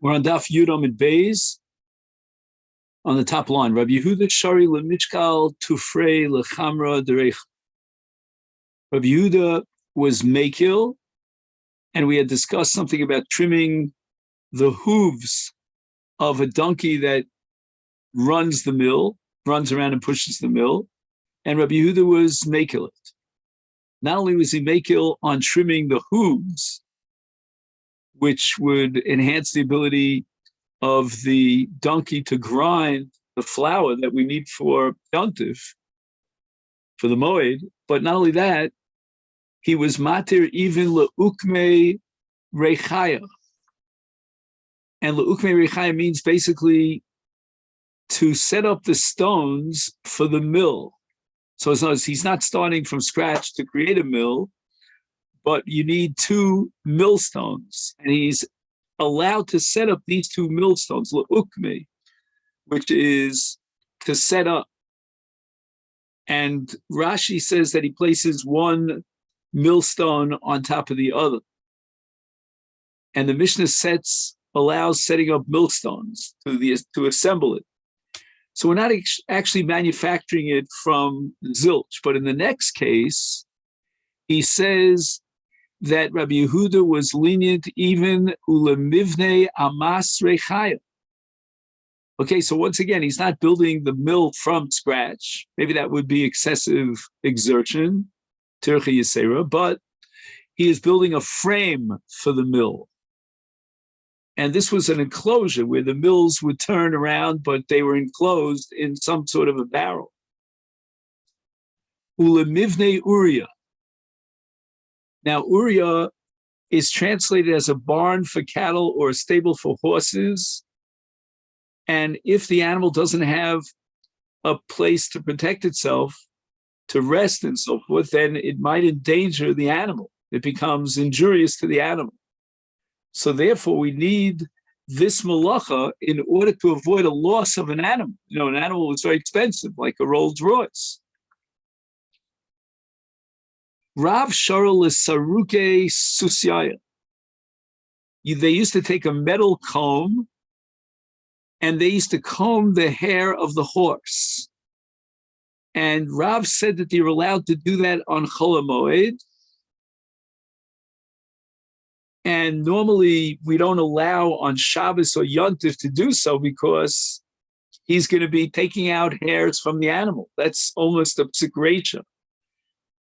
We're on Daf Yudam and Beis on the top line. Rabbi Yehuda Shari Lemishkal Tufrei Lechamra Derech. Rabbi Yehuda was Mekil, and we had discussed something about trimming the hooves of a donkey that runs the mill, runs around and pushes the mill. And Rabbi Yehuda was Mekil. Not only was he Mekil on trimming the hooves, which would enhance the ability of the donkey to grind the flour that we need for yontif, for the Moed, but not only that, he was matir even le'ukme rechaya. And le'ukme rechaya means basically to set up the stones for the mill. So it's not, he's not starting from scratch to create a mill, but you need two millstones, and he's allowed to set up these two millstones, le'ukme, which is to set up. And Rashi says that he places one millstone on top of the other. And the Mishnah allows setting up millstones to assemble it. So we're not actually manufacturing it from zilch, but in the next case, he says that Rabbi Yehuda was lenient even ulemivne amas rechaya. Okay, so once again, he's not building the mill from scratch. Maybe that would be excessive exertion, tircha yisera, but he is building a frame for the mill. And this was an enclosure where the mills would turn around, but they were enclosed in some sort of a barrel. Ulemivne Uriah. Now, Uriah is translated as a barn for cattle or a stable for horses. And if the animal doesn't have a place to protect itself, to rest and so forth, then it might endanger the animal. It becomes injurious to the animal. So therefore, we need this malacha in order to avoid a loss of an animal. You know, an animal is very expensive, like a Rolls Royce. Rav Sharel is Saruke Susyaya. They used to take a metal comb and they used to comb the hair of the horse. And Rav said that they were allowed to do that on Chol Moed. And normally we don't allow on Shabbos or Yontif to do so because he's going to be taking out hairs from the animal. That's almost a psik.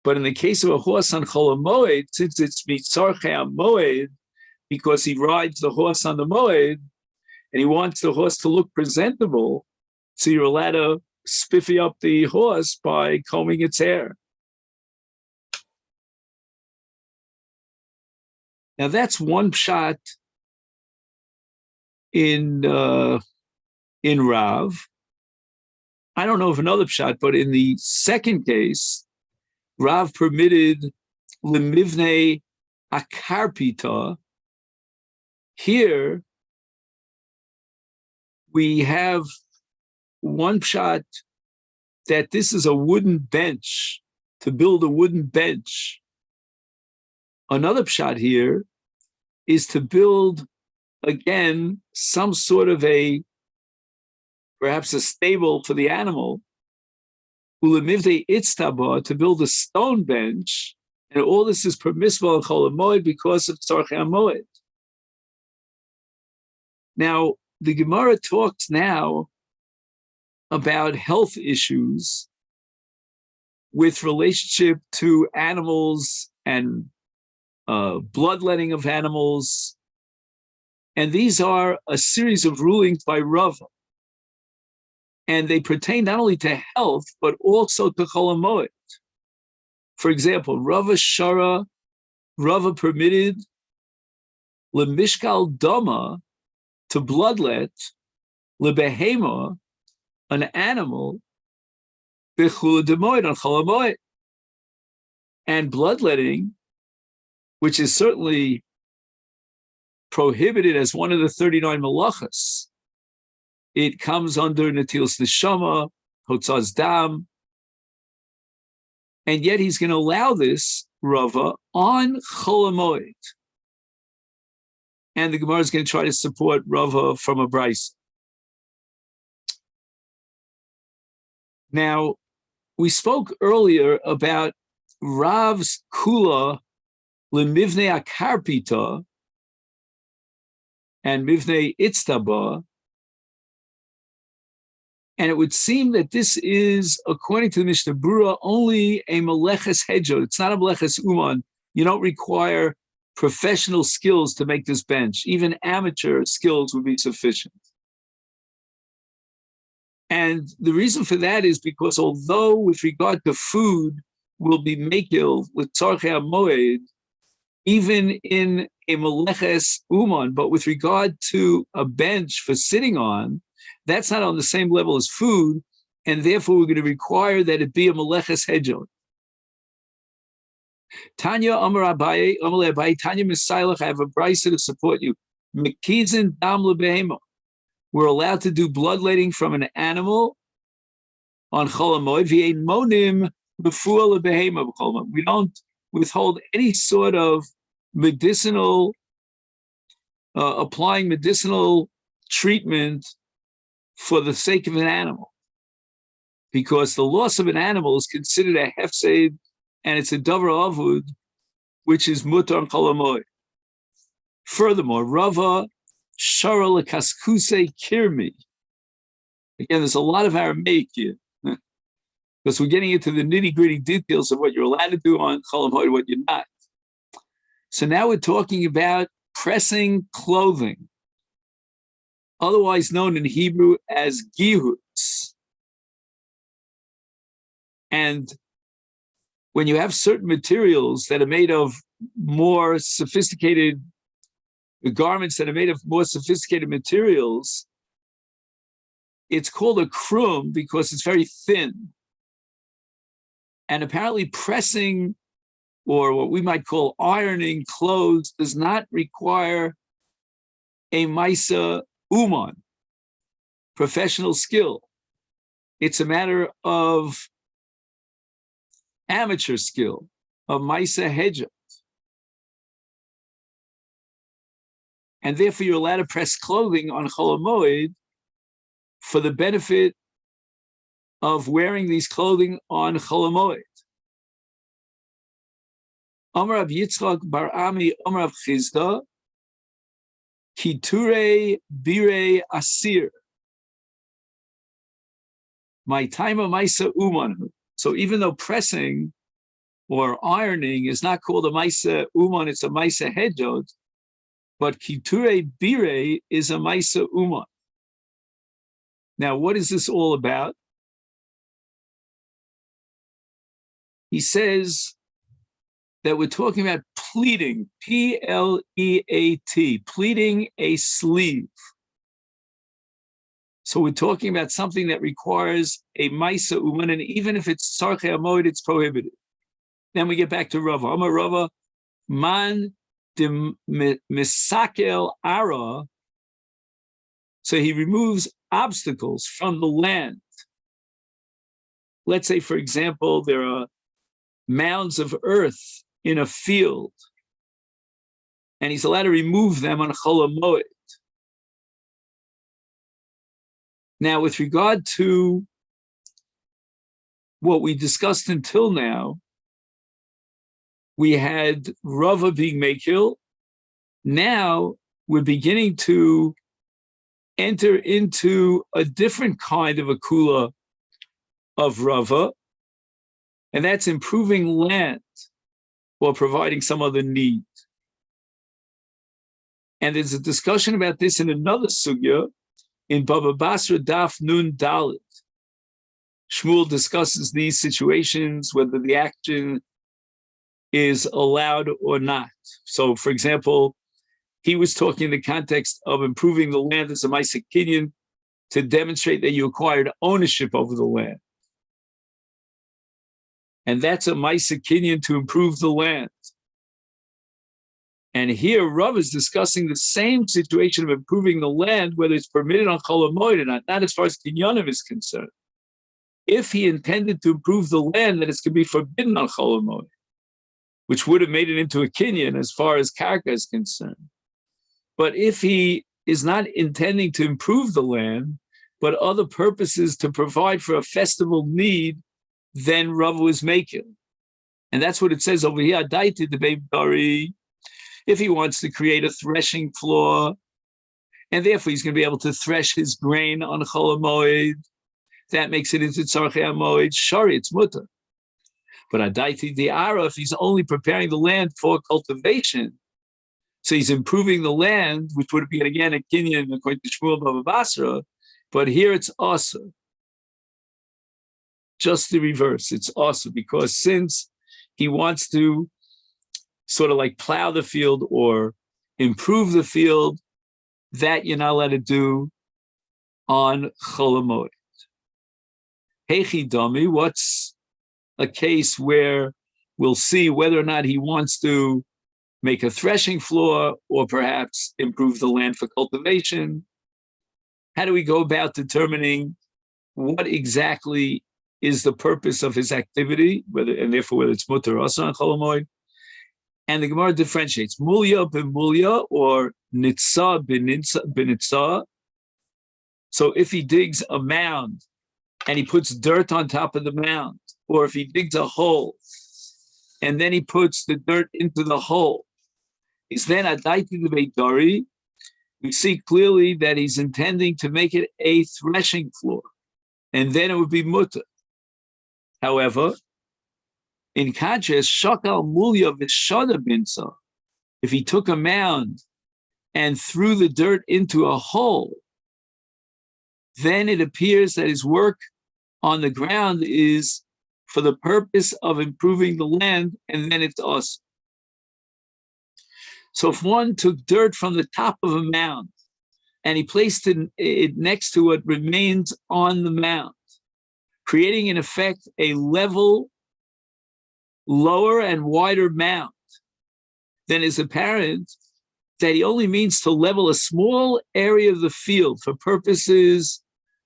But in the case of a horse on Chol Moed, since it's mitzarchei Moed, because he rides the horse on the Moed, and he wants the horse to look presentable, so you're allowed to spiffy up the horse by combing its hair. Now that's one pshat in Rav. I don't know of another pshat, but in the second case, Rav permitted lemivne akarpita. Here we have one pshat that this is a wooden bench, to build a wooden bench. Another pshat here is to build, again, some sort of perhaps a stable for the animal. Ulemivde itztaba, to build a stone bench, and all this is permissible in Chol Moed because of Tzarchei Moed. Now, the Gemara talks now about health issues with relationship to animals and bloodletting of animals. And these are a series of rulings by Rava. And they pertain not only to health, but also to Chol Moed. For example, Rava permitted lemishkal dama, to bloodlet, lebehema, an animal, bechul demoed, on Chol Moed. And bloodletting, which is certainly prohibited as one of the 39 malachas, it comes under Netilas Neshama, Hotzaz Dam, and yet he's going to allow this, Rava, on Chol Moed. And the Gemara is going to try to support Rava from a Brisa. Now, we spoke earlier about Rav's Kula Lemivne Akarpita and Mivne Itztaba. And it would seem that this is, according to the Mishnah Berurah, only a Meleches Hedjot. It's not a Meleches Uman. You don't require professional skills to make this bench. Even amateur skills would be sufficient. And the reason for that is because although with regard to food will be mekil with tzarchei moed, even in a meleches uman, but with regard to a bench for sitting on, that's not on the same level as food, and therefore we're going to require that it be a meleches hedjon. Tanya Amar Abaye, Amar Abaye, Tanya Misailach, I have a brisa to support you. Mekizin dam lebehema. We're allowed to do bloodletting from an animal on Chol HaMoed. V'yein monim b'fuah lebehema b'chol HaMoed. We don't withhold any sort of medicinal, applying medicinal treatment for the sake of an animal, because the loss of an animal is considered a hefsed, and it's a davar avud, which is mutar on Chol HaMoed. Furthermore, Rava Shara lekaskuse kirmi. Again, there's a lot of Aramaic here, because we're getting into the nitty-gritty details of what you're allowed to do on Chol HaMoed, what you're not. So now we're talking about pressing clothing, otherwise known in Hebrew as gihutz. And when you have certain materials that are made of more sophisticated, the garments that are made of more sophisticated materials, it's called a krum because it's very thin. And apparently pressing, or what we might call ironing clothes, does not require a maisa uman, professional skill. It's a matter of amateur skill, of maisa hedja. And therefore you're allowed to press clothing on Chol HaMoed for the benefit of wearing these clothing on Chol HaMoed. Amar Rav Yitzchak bar Ami, Amar Rav Chizda, Kiture Bire Asir. My time of Maisa Uman. So even though pressing or ironing is not called a Maisa Uman, it's a Maisa Hedjot, but Kiture Bire is a Maisa Uman. Now, what is this all about? He says that we're talking about pleating, P-L-E-A-T, pleating a sleeve. So we're talking about something that requires a Maisa Uman, and even if it's Tzarchei HaMoed, it's prohibited. Then we get back to Rava. Amar Rava, man de misakel ara. So he removes obstacles from the land. Let's say, for example, there are mounds of earth in a field, and he's allowed to remove them on Chol HaMoed. Now, with regard to what we discussed until now, we had Rava being Mekil. Now we're beginning to enter into a different kind of a kula of Rava, and that's improving land or providing some other need. And there's a discussion about this in another sugya in Baba Basra Daf Nun Dalit. Shmuel discusses these situations, whether the action is allowed or not. So, for example, he was talking in the context of improving the land as a Masechet Kinyan to demonstrate that you acquired ownership over the land. And that's a Masechet Kinyan to improve the land. And here Rav is discussing the same situation of improving the land, whether it's permitted on Chol HaMoed or not as far as Kinyanim is concerned. If he intended to improve the land, then it's going to be forbidden on Chol HaMoed, which would have made it into a Kinyan as far as Karka is concerned. But if he is not intending to improve the land, but other purposes to provide for a festival need, then Rav was making. And that's what it says over here. Adaiti the Beibari. If he wants to create a threshing floor, and therefore he's going to be able to thresh his grain on Chol Moed, that makes it into Tzarchei Moed. Shari, it's mutter. But Adaiti the Ara, if he's only preparing the land for cultivation, so he's improving the land, which would be again a kinyan according to Shmuel Bava Basra, but here it's also just the reverse. It's also because since he wants to sort of like plow the field or improve the field, that you're not allowed to do on Chol Moed. Heichi Dami, what's a case where we'll see whether or not he wants to make a threshing floor or perhaps improve the land for cultivation? How do we go about determining what exactly is the purpose of his activity, whether it's mutter or asa on Chol Moed? And the Gemara differentiates mulya b'mulya or nitza b'nitza. So if he digs a mound and he puts dirt on top of the mound, or if he digs a hole and then he puts the dirt into the hole, is then adaiti the beidari. We see clearly that he's intending to make it a threshing floor, and then it would be mutter. However, in contrast, shakal mulya v'shada binsa, if he took a mound and threw the dirt into a hole, then it appears that his work on the ground is for the purpose of improving the land, and then it's us. So if one took dirt from the top of a mound and he placed it next to what remains on the mound, creating in effect a level, lower and wider mound, then it's apparent that he only means to level a small area of the field for purposes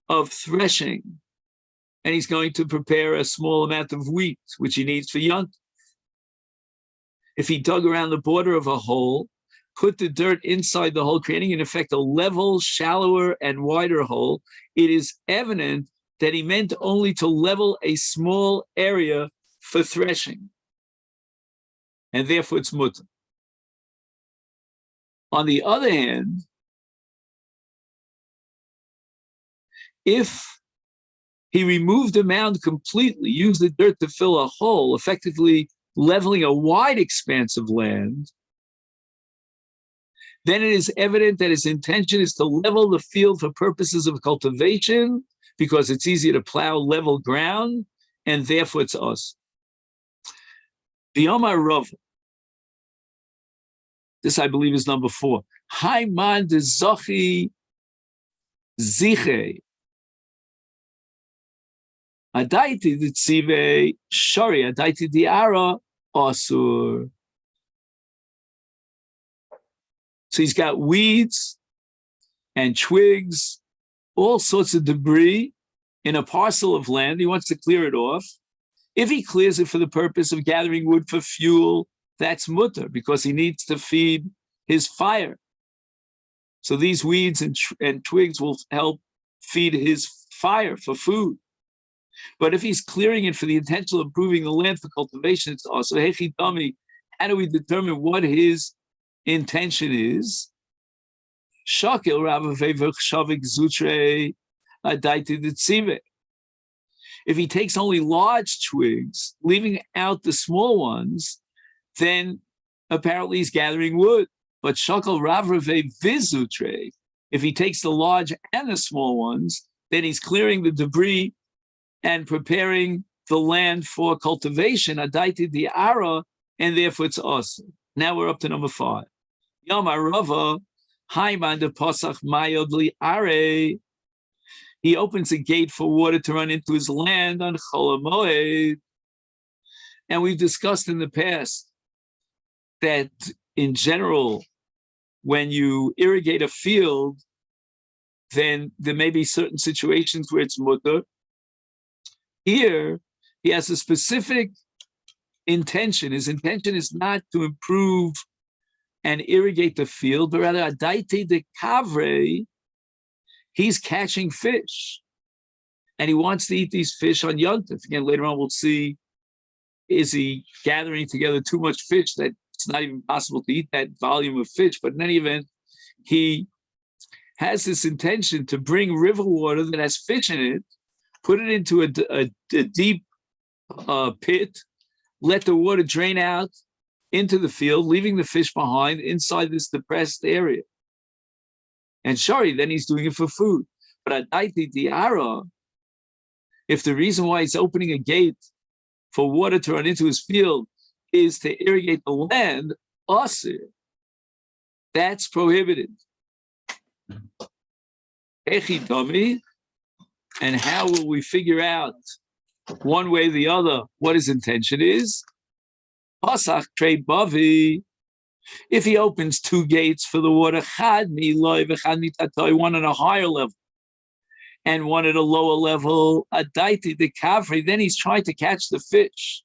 of threshing, and he's going to prepare a small amount of wheat, which he needs for Yont. If he dug around the border of a hole, put the dirt inside the hole, creating in effect a level, shallower, and wider hole, it is evident that he meant only to level a small area for threshing, and therefore it's mutter. On the other hand, if he removed the mound completely, used the dirt to fill a hole, effectively leveling a wide expanse of land, then it is evident that his intention is to level the field for purposes of cultivation, because it's easier to plow level ground, and therefore it's us. The Omar Rav, this I believe is number 4. Haiman de Zochi Ziche. Adaiti de Tzive Shari, Adaiti de Ara Asur. So he's got weeds and twigs, all sorts of debris in a parcel of land. He wants to clear it off. If he clears it for the purpose of gathering wood for fuel, that's mutter, because he needs to feed his fire. So these weeds and twigs will help feed his fire for food. But if he's clearing it for the intention of improving the land for cultivation, it's also hechi dami. How do we determine what his intention is? Shakil ravavevach shavik zutre adaiti ditzive. If he takes only large twigs, leaving out the small ones, then apparently he's gathering wood. But shakal ravave vizutre, if he takes the large and the small ones, then he's clearing the debris and preparing the land for cultivation, adaiti di ara, and therefore it's us. Now we're up to number 5. Yom Rava, Haiman de Pasach Mayod li Are. He opens a gate for water to run into his land on Chol Moed. And we've discussed in the past that in general, when you irrigate a field, then there may be certain situations where it's mutter. Here, he has a specific intention. His intention is not to improve and irrigate the field, but rather adaite de kavre, he's catching fish. And he wants to eat these fish on Yontif. Again, later on we'll see, is he gathering together too much fish that it's not even possible to eat that volume of fish? But in any event, he has this intention to bring river water that has fish in it, put it into a deep pit, let the water drain out into the field, leaving the fish behind inside this depressed area. And sorry, then he's doing it for food. But Adaiti Diara, if the reason why he's opening a gate for water to run into his field is to irrigate the land, asir, that's prohibited. Echidami, and how will we figure out one way or the other what his intention is? Pasach trei bavi. If he opens two gates for the water, chad miloi v'chad mitatoi, one on a higher level and one at a lower level, adaiti de kavri, then he's trying to catch the fish.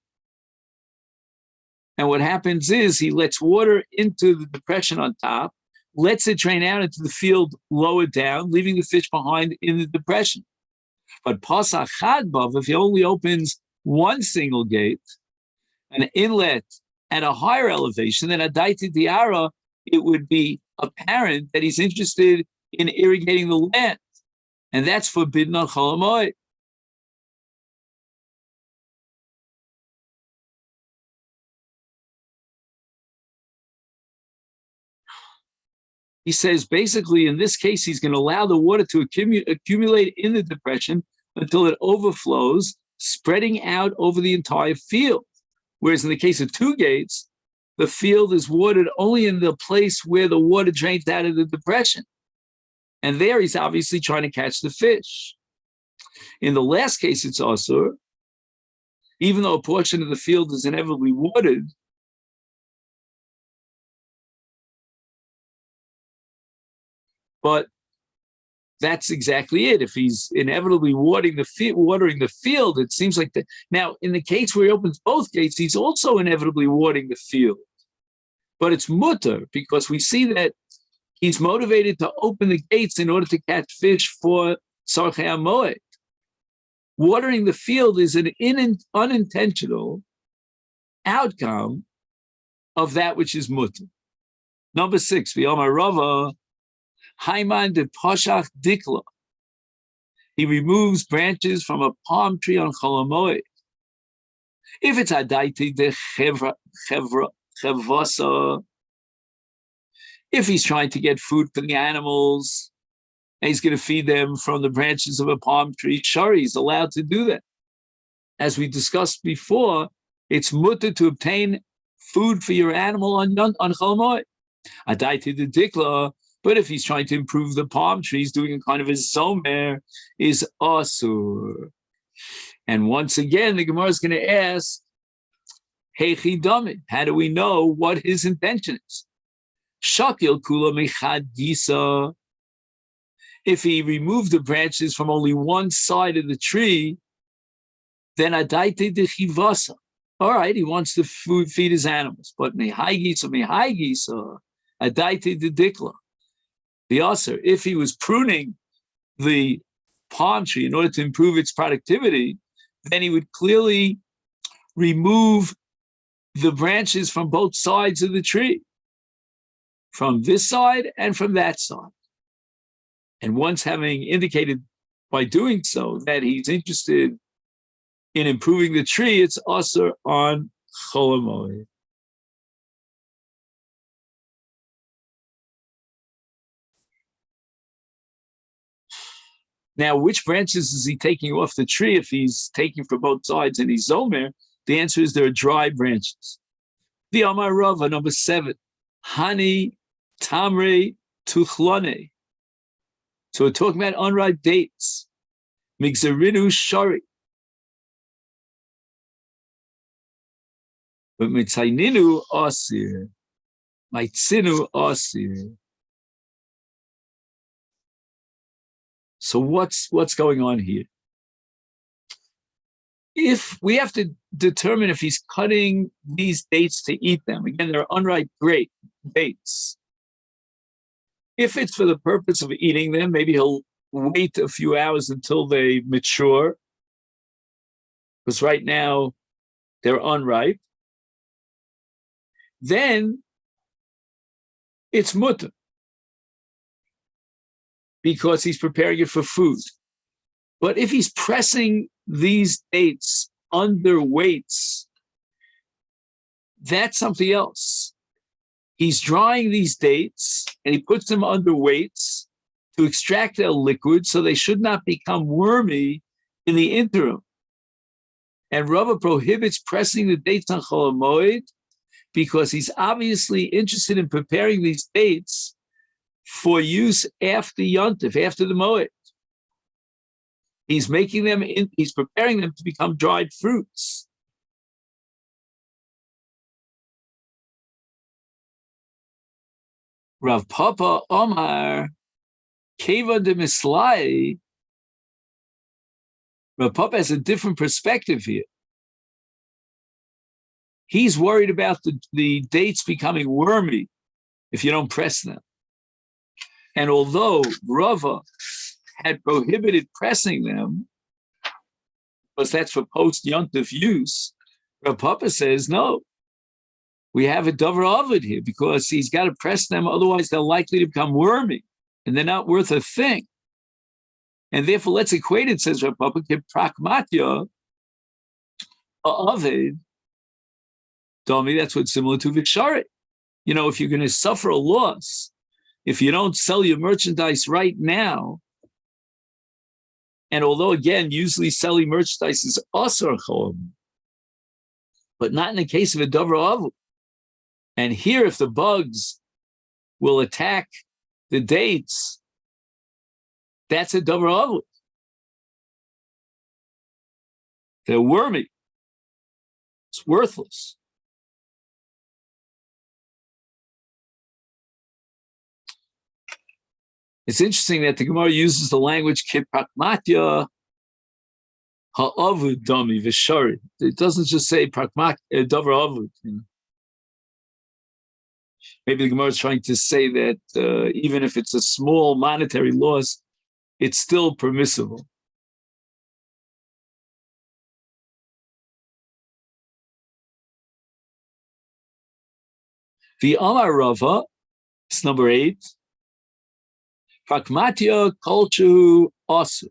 And what happens is he lets water into the depression on top, lets it drain out into the field lower down, leaving the fish behind in the depression. But pasach chad bav, if he only opens one single gate, an inlet at a higher elevation than adaiti diara, it would be apparent that he's interested in irrigating the land. And that's forbidden on Chol Moed. He says basically in this case, he's going to allow the water to accumulate in the depression until it overflows, spreading out over the entire field. Whereas in the case of two gates, the field is watered only in the place where the water drains out of the depression. And there he's obviously trying to catch the fish. In the last case, it's also, even though a portion of the field is inevitably watered, but that's exactly it. If he's inevitably watering the field, it seems like that. Now, in the case where he opens both gates, he's also inevitably watering the field. But it's mutter, because we see that he's motivated to open the gates in order to catch fish for Sarchei Moed. Watering the field is an unintentional outcome of that which is mutter. Number 6, V'yomar Rava, Haiman de Pashach Dikla. He removes branches from a palm tree on Chol Moed. If it's Adaiti de Chevasa, if he's trying to get food for the animals, and he's going to feed them from the branches of a palm tree, sure, he's allowed to do that. As we discussed before, it's mutter to obtain food for your animal on Chol Moed. Adaiti de Dikla, but if he's trying to improve the palm trees, doing a kind of a zomer, is asur. And once again, the Gemara is going to ask, hey chidami, how do we know what his intention is? Shakil kula mechad gisa. If he removed the branches from only one side of the tree, then adaite de chivasa. All right, he wants to feed his animals, but mehai gisa, adaite de dikla. The aser, if he was pruning the palm tree in order to improve its productivity, then he would clearly remove the branches from both sides of the tree, from this side and from that side. And once having indicated by doing so that he's interested in improving the tree, it's aser on Chol Moed. Now, which branches is he taking off the tree if he's taking from both sides and he's zomer? The answer is there are dry branches. The Amar Rava, number 7, Hani Tamre Tuchlone. So we're talking about unripe dates. Migzerinu Shari. But Mitzaininu Asir. Maitzinu Asir. So what's going on here? If we have to determine if he's cutting these dates to eat them, again, they're unripe grapes. dates. If it's for the purpose of eating them, maybe he'll wait a few hours until they mature, because right now they're unripe. Then it's mutter, because he's preparing it for food. But if he's pressing these dates under weights, that's something else. He's drying these dates and he puts them under weights to extract their liquid so they should not become wormy in the interim. And Rava prohibits pressing the dates on Chol Moed because he's obviously interested in preparing these dates for use after Yontif, after the Moed. He's making them, he's preparing them to become dried fruits. Rav Papa Omar Keva de Mislai. Rav Papa has a different perspective here. He's worried about the dates becoming wormy if you don't press them. And although Rava had prohibited pressing them, because that's for post-yontif use, Rav Papa says, no, we have a davar ovid here because he's got to press them, otherwise they're likely to become wormy, and they're not worth a thing. And therefore, let's equate it, says Rav Papa, ke prakmatya ovid, Domi, that's what's similar to Vikshari. You know, if you're going to suffer a loss, if you don't sell your merchandise right now, and although, again, usually selling merchandise is asar chom, but not in the case of a davar avud. And here, if the bugs will attack the dates, that's a davar avud. They're wormy. It's worthless. It's interesting that the Gemara uses the language kiprakmatya ha'avud dami v'shari. It doesn't just say prakmat davar avud. You know? Maybe the Gemara is trying to say that even if it's a small monetary loss, it's still permissible. The Amar Rava, it's number 8. Prakmatya kolchu asu.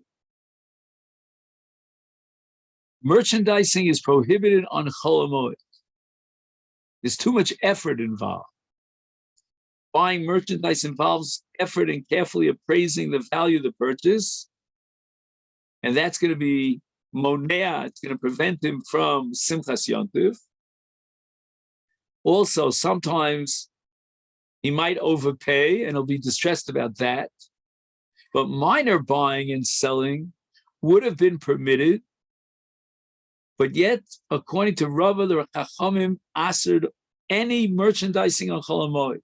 Merchandising is prohibited on Chol Moed. There's too much effort involved. Buying merchandise involves effort and carefully appraising the value of the purchase. And that's going to be monea. It's going to prevent him from simchas yontiv. Also, sometimes he might overpay and he'll be distressed about that. But minor buying and selling would have been permitted. But yet, according to Rava, the Chachamim assered any merchandising on Chol Moed.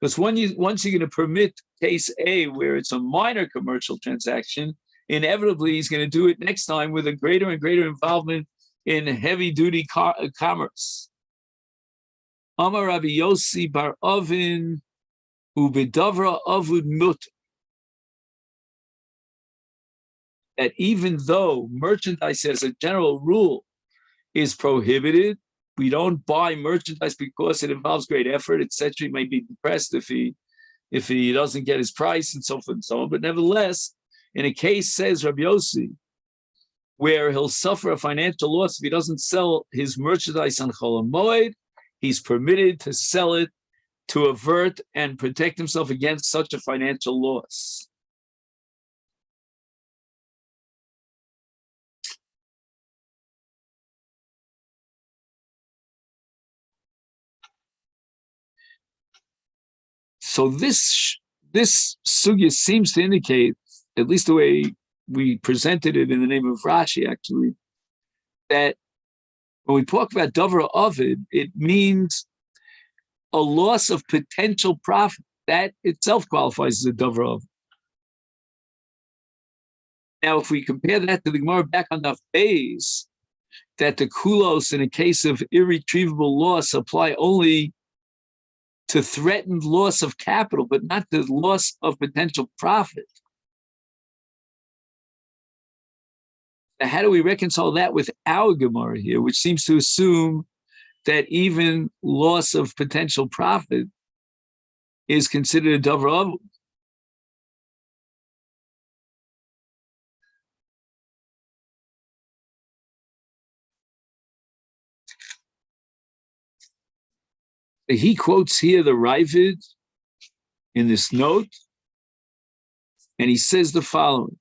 Because once you're going to permit case A, where it's a minor commercial transaction, inevitably he's going to do it next time with a greater and greater involvement in heavy-duty commerce. Amar Rabbi Yossi bar Ovin ubedavra avud mut. That even though merchandise as a general rule is prohibited, we don't buy merchandise because it involves great effort, etc. He may be depressed if he doesn't get his price and so forth and so on. But nevertheless, in a case, says Rabbi Yossi, where he'll suffer a financial loss if he doesn't sell his merchandise on Chol Moed, he's permitted to sell it to avert and protect himself against such a financial loss. So this sugya seems to indicate, at least the way we presented it in the name of Rashi, actually, that when we talk about davar ovid, it means a loss of potential profit. That itself qualifies as a davar ovid. Now, if we compare that to the Gemara back on the phase, that the kulos in a case of irretrievable loss apply only to threatened loss of capital, but not the loss of potential profit. Now, how do we reconcile that with our Gemara here, which seems to assume that even loss of potential profit is considered a davar avud? He quotes here the Ravid in this note, and he says the following.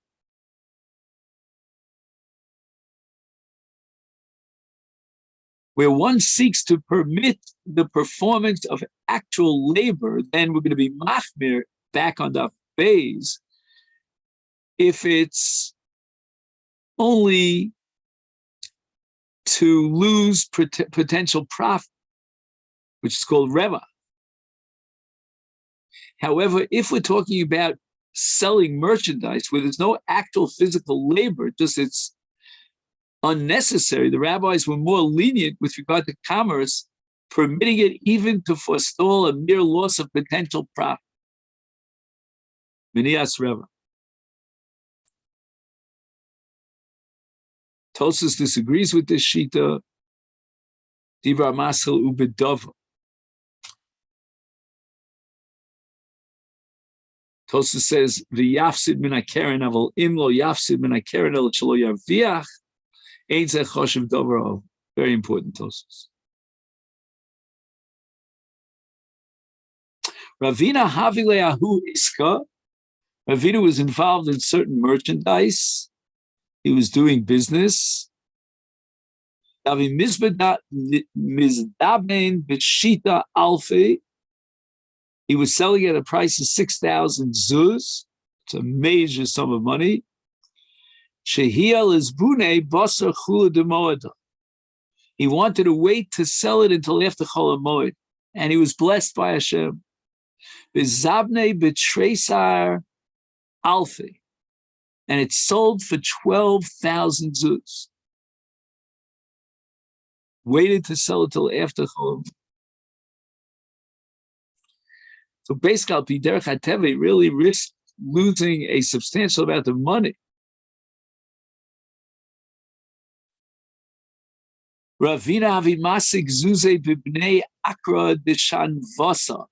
Where one seeks to permit the performance of actual labor, then we're going to be machmir back on the base if it's only to lose potential profit, which is called reva. However, if we're talking about selling merchandise where there's no actual physical labor, just it's unnecessary, the rabbis were more lenient with regard to commerce, permitting it even to forestall a mere loss of potential profit. Minias reva. Tosfos disagrees with this shita. Divar masel ubedova. Tosfos says, "V'yafsid min hakeren, aval im lo yafsid min hakeren el shelo yarviach, ein zeh choshev davar av." Very important, Tosfos. Ravina havileahu iska. Ravina was involved in certain merchandise. He was doing business. He was selling at a price of 6,000 zuz. It's a major sum of money. He wanted to wait to sell it until after Chol Moed, and he was blessed by Hashem. And it sold for 12,000 zuz. Waited to sell it till after Chol. So basically, Derech HaTeva really risked losing a substantial amount of money. Ravina avimasik zuze b'bnei akra d'shanvasa.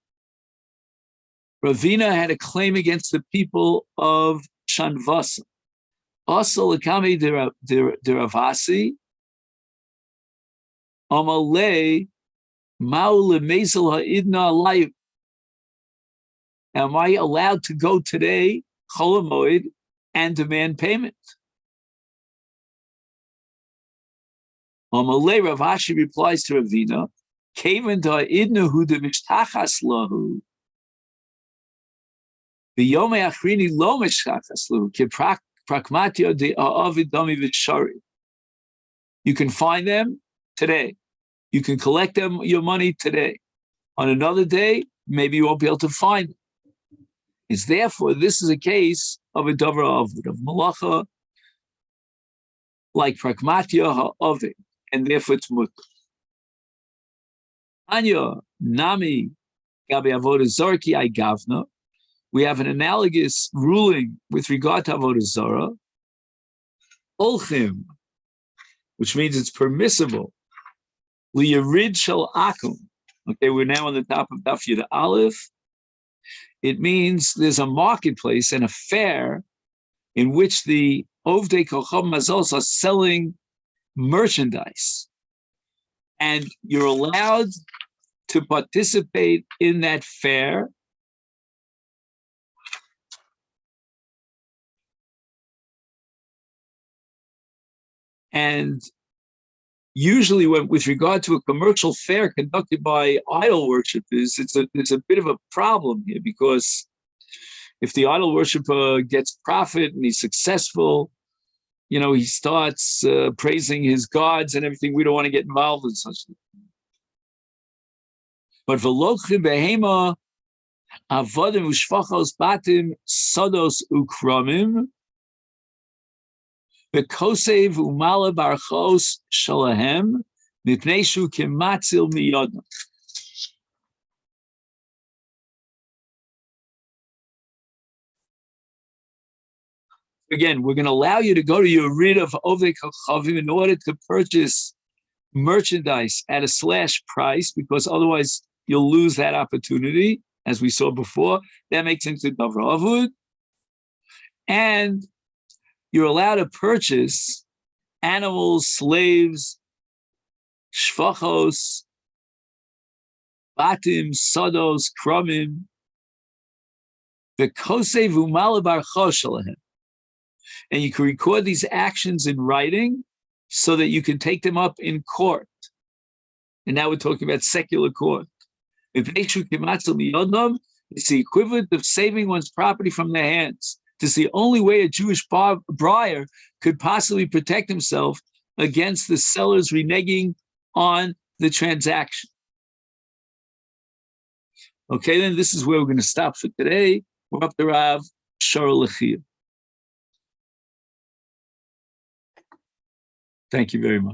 Ravina had a claim against the people of Shanvasa. Also, Lakami Deravasi, Amalei, Maule Mezel Ha'idna Layu. Am I allowed to go today, Chol Moed, and demand payment? Amalei Rav Ashi replies to Ravina, Kaven Ha'idna Hu de Mishtachas Lahu. The Yomi Achrini lo meshchachaslu ki prakmatio de avidami v'shari. You can find them today. You can collect them your money today. On another day, maybe you won't be able to find it. It's therefore this is a case of a davar avud, of malacha, like prakmatio ha'avid, and therefore it's mutter. Anya nami gabi avodah zarki I gavna. We have an analogous ruling with regard to avodah zarah, olchim, which means it's permissible. Liyarid shel akum. Okay, we're now on the top of Daf Yud Aleph. It means there's a marketplace and a fair in which the Ovdei Kocham Mazos are selling merchandise, and you're allowed to participate in that fair. And usually, with regard to a commercial fair conducted by idol worshippers, it's a bit of a problem here, because if the idol worshipper gets profit and he's successful, he starts praising his gods and everything. We don't want to get involved in such things. But v'lochim behema avodim u'shvachos batim sodos ukramim. V'kosev umala barchos shalahem mipnei shu kematzil miyodna. Again, we're going to allow you to go to your rid of Ovei Kachavim in order to purchase merchandise at a slash price, because otherwise you'll lose that opportunity, as we saw before. That makes into Davar Avud. And you're allowed to purchase animals, slaves, shvachos, batim, sodos, kromim, the kosev umalabar choshalahem. And you can record these actions in writing so that you can take them up in court. And now we're talking about secular court. If it's the equivalent of saving one's property from their hands. It's the only way a Jewish buyer could possibly protect himself against the sellers reneging on the transaction. Okay, then this is where we're going to stop for today. We're up to Rav Shara Lechia. Thank you very much.